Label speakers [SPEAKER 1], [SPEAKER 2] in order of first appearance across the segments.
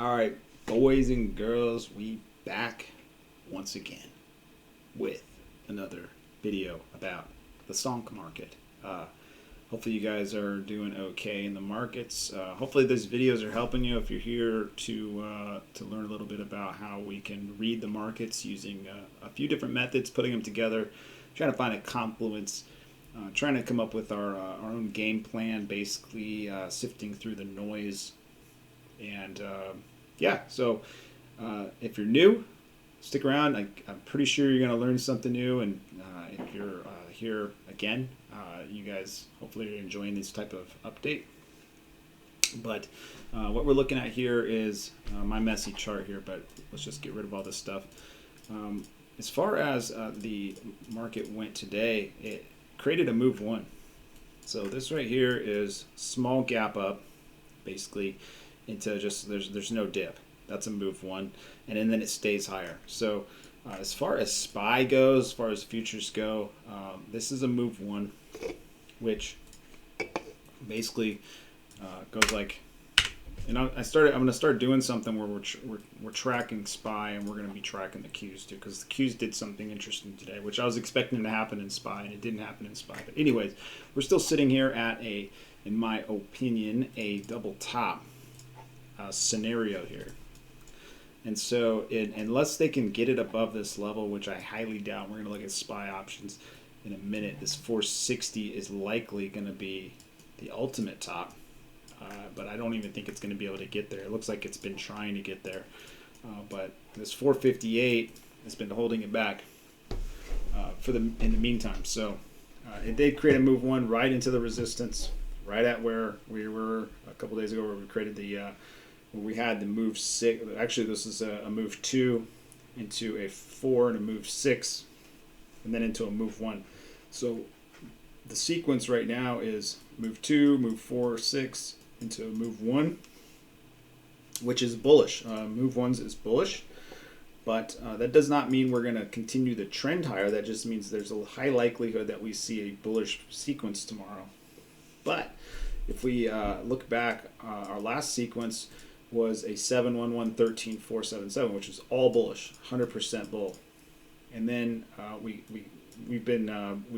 [SPEAKER 1] All right, boys and girls, we back once again with another video about the stock market. Hopefully you guys are doing okay in the markets. Hopefully these videos are helping you if you're here to learn a little bit about how we can read the markets using a few different methods, putting them together, trying to find a confluence, trying to come up with our own game plan, basically sifting through the noise. And so if you're new, stick around. I'm pretty sure you're going to learn something new. And if you're here again, you guys hopefully are enjoying this type of update. But what we're looking at here is my messy chart here, but let's just get rid of all this stuff. As far as the market went today, it created a move one. So this right here is small gap up, basically, into just there's no dip. That's a move one, and then it stays higher. So as far as SPY goes, as far as futures go, this is a move one, which basically goes like, and I'm going to start doing something where we're tracking SPY, and we're going to be tracking the Qs too, because the Qs did something interesting today, which I was expecting to happen in SPY, and it didn't happen in SPY. But anyways, we're still sitting here at in my opinion, a double top scenario here. And so unless they can get it above this level, which I highly doubt, we're going to look at SPY options in a minute, this 460 is likely going to be the ultimate top. But I don't even think it's going to be able to get there. It looks like it's been trying to get there. But this 458 has been holding it back in the meantime. So it did create a move one right into the resistance, right at where we were a couple days ago, where we created where we had the move six. Actually, this is a move two into a four and a move six, and then into a move one. So the sequence right now is move two, move four, six, into move one, which is bullish. Move ones is bullish, but that does not mean we're going to continue the trend higher. That just means there's a high likelihood that we see a bullish sequence tomorrow. But if we look back, our last sequence was a 7-1-1-13-4-7-7, which was all bullish, 100% bull. And then we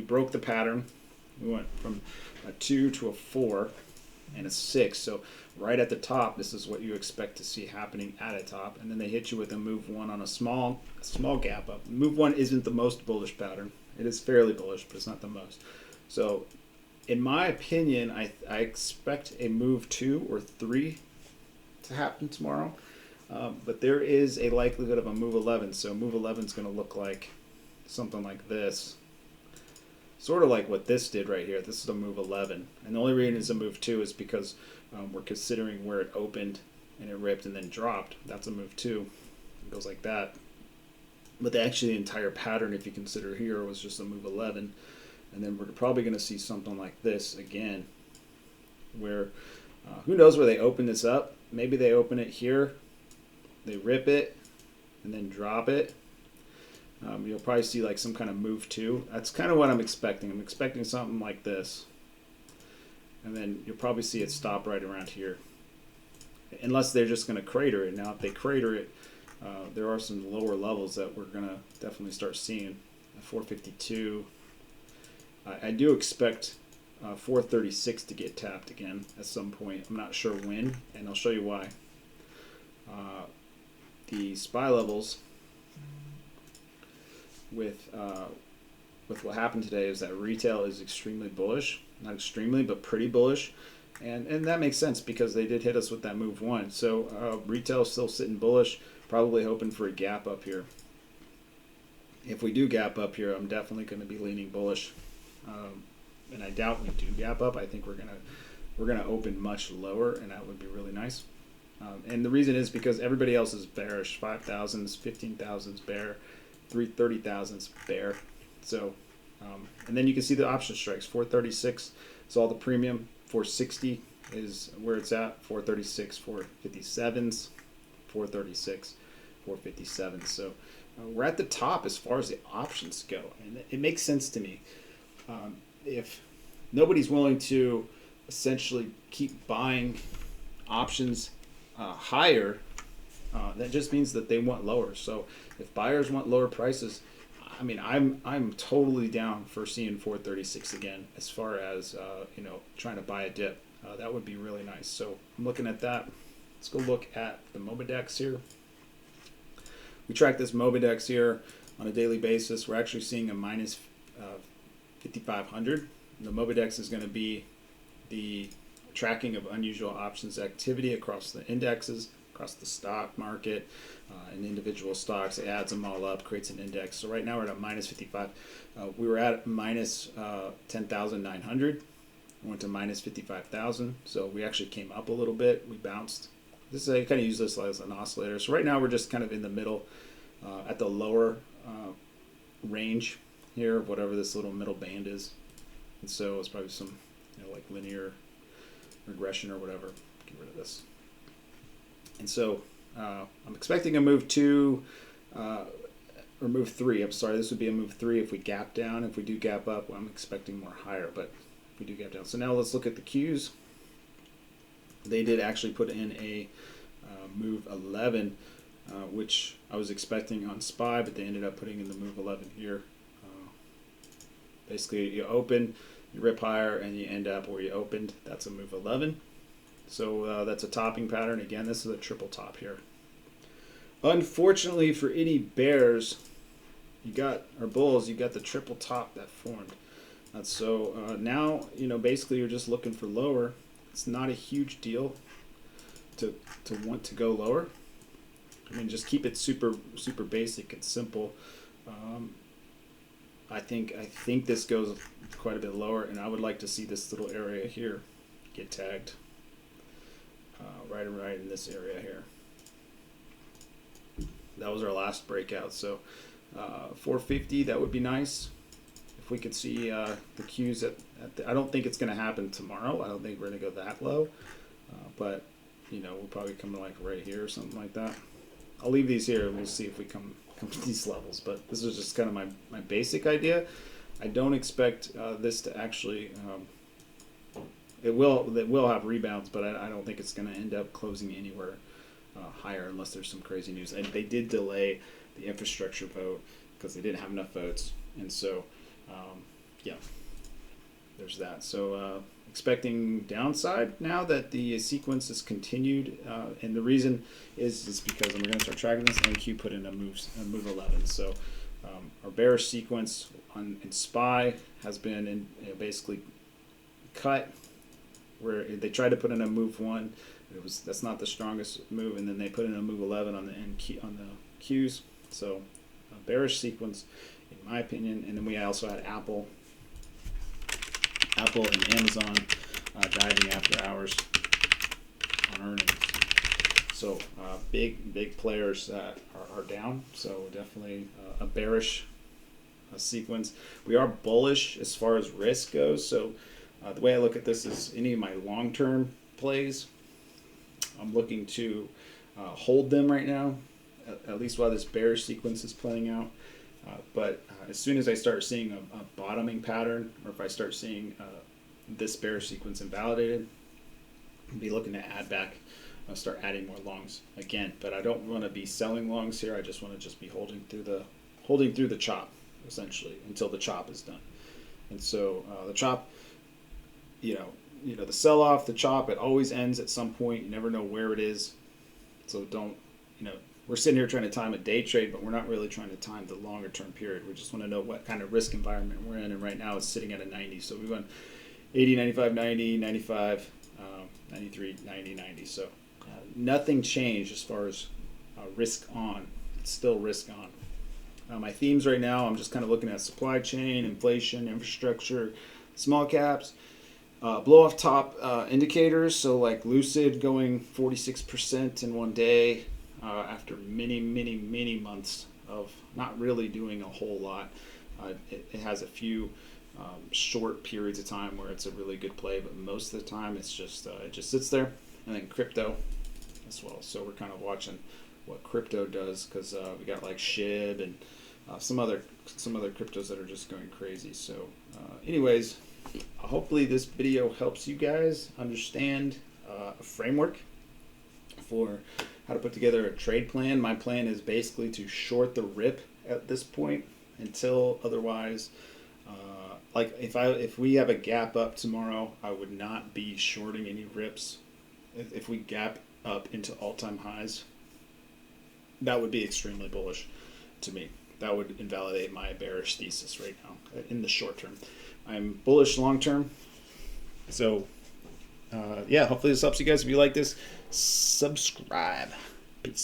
[SPEAKER 1] broke the pattern. We went from a 2 to a 4 and a 6. So right at the top, this is what you expect to see happening at a top. And then they hit you with a move one on a small gap up. Move one isn't the most bullish pattern. It is fairly bullish, but it's not the most. So in my opinion, I expect a move two or three to happen tomorrow. But there is a likelihood of a move 11. So move 11 is going to look like something like this. Sort of like what this did right here. This is a move 11. And the only reason it's a move 2 is because we're considering where it opened and it ripped and then dropped. That's a move 2. It goes like that. But actually the entire pattern, if you consider here, was just a move 11. And then we're probably going to see something like this again, where who knows where they open this up. Maybe they open it here, they rip it, and then drop it. You'll probably see like some kind of move two. That's kind of what I'm expecting. I'm expecting something like this. And then you'll probably see it stop right around here. Unless they're just going to crater it. Now, if they crater it, there are some lower levels that we're going to definitely start seeing. 452. I do expect 436 to get tapped again at some point. I'm not sure when, and I'll show you why. The SPY levels with what happened today is that retail is extremely bullish. Not extremely, but pretty bullish. And that makes sense because they did hit us with that move one. So retail is still sitting bullish, probably hoping for a gap up here. If we do gap up here, I'm definitely going to be leaning bullish. And I doubt we do gap up. I think we're gonna open much lower, and that would be really nice. And the reason is because everybody else is bearish. 5,000s, 15,000s bear, 30,000s bear. So, and then you can see the option strikes. 436 is all the premium. 460 is where it's at. 436, 457s, 436, 457. So we're at the top as far as the options go, and it makes sense to me. If nobody's willing to essentially keep buying options higher, that just means that they want lower. So if buyers want lower prices, I mean, I'm totally down for seeing 436 again. As far as trying to buy a dip, that would be really nice. So I'm looking at that. Let's go look at the Mobidex here. We track this Mobidex here on a daily basis. We're actually seeing a minus 5,500. The Mobidex is going to be the tracking of unusual options activity across the indexes, across the stock market, and individual stocks. It adds them all up, creates an index. So right now we're at a minus 55. We were at minus 10,900. We went to minus 55,000. So we actually came up a little bit. We bounced. This is, I kind of use this as an oscillator. So right now we're just kind of in the middle, at the lower range here, whatever this little middle band is. And so it's probably some like linear regression or whatever. Get rid of this. And so I'm expecting a move 2 or move 3. I'm sorry, this would be a move 3 if we gap down. If we do gap up, well, I'm expecting more higher, but if we do gap down. So now let's look at the Qs. They did actually put in a move 11, which I was expecting on SPY, but they ended up putting in the move 11 here. Basically, you open, you rip higher, and you end up where you opened. That's a move 11. So that's a topping pattern. Again, this is a triple top here. Unfortunately for any bears, or bulls, you got the triple top that formed. So now, basically you're just looking for lower. It's not a huge deal to want to go lower. I mean, just keep it super basic and simple. I think this goes quite a bit lower, and I would like to see this little area here get tagged. Right in this area here. That was our last breakout. So 450, that would be nice. If we could see the Qs I don't think it's going to happen tomorrow. I don't think we're going to go that low. But, we'll probably come like right here or something like that. I'll leave these here and we'll see if we come to these levels. But this is just kind of my basic idea. I don't expect this to actually... It will have rebounds, but I don't think it's going to end up closing anywhere higher unless there's some crazy news. And they did delay the infrastructure vote because they didn't have enough votes. And so, yeah, there's that. So expecting downside now that the sequence is continued. And the reason is because, and we're going to start tracking this, NQ put in a move 11. So our bearish sequence in SPY has been basically cut, where they tried to put in a move 1, that's not the strongest move, and then they put in a move 11 on the Qs. So a bearish sequence, in my opinion. And then we also had Apple and Amazon diving after hours on earnings. So big players that are down. So definitely a bearish sequence. We are bullish as far as risk goes. So the way I look at this is any of my long-term plays, I'm looking to hold them right now, at least while this bearish sequence is playing out. But as soon as I start seeing a bottoming pattern, or if I start seeing this bearish sequence invalidated, I'll be looking to add back, start adding more longs again. But I don't want to be selling longs here. I just want to be holding through the chop, essentially, until the chop is done. And so the chop, the sell-off, the chop, it always ends at some point. You never know where it is. So don't, we're sitting here trying to time a day trade, but we're not really trying to time the longer term period. We just want to know what kind of risk environment we're in. And right now it's sitting at a 90. So we went 80, 95, 90, 95, 93, 90, 90. So nothing changed as far as risk on. It's still risk on. My themes right now, I'm just kind of looking at supply chain, inflation, infrastructure, small caps. Blow off top indicators, so like Lucid going 46% in one day after many months of not really doing a whole lot. It has a few short periods of time where it's a really good play, but most of the time it just sits there. And then crypto as well. So we're kind of watching what crypto does, because we got like SHIB and some other cryptos that are just going crazy. So anyways, hopefully this video helps you guys understand a framework for how to put together a trade plan. My plan is basically to short the rip at this point until otherwise. Like if we have a gap up tomorrow, I would not be shorting any rips. If we gap up into all-time highs, that would be extremely bullish to me. That would invalidate my bearish thesis right now in the short term. I'm bullish long term. So, yeah, hopefully this helps you guys. If you like this, subscribe. Peace.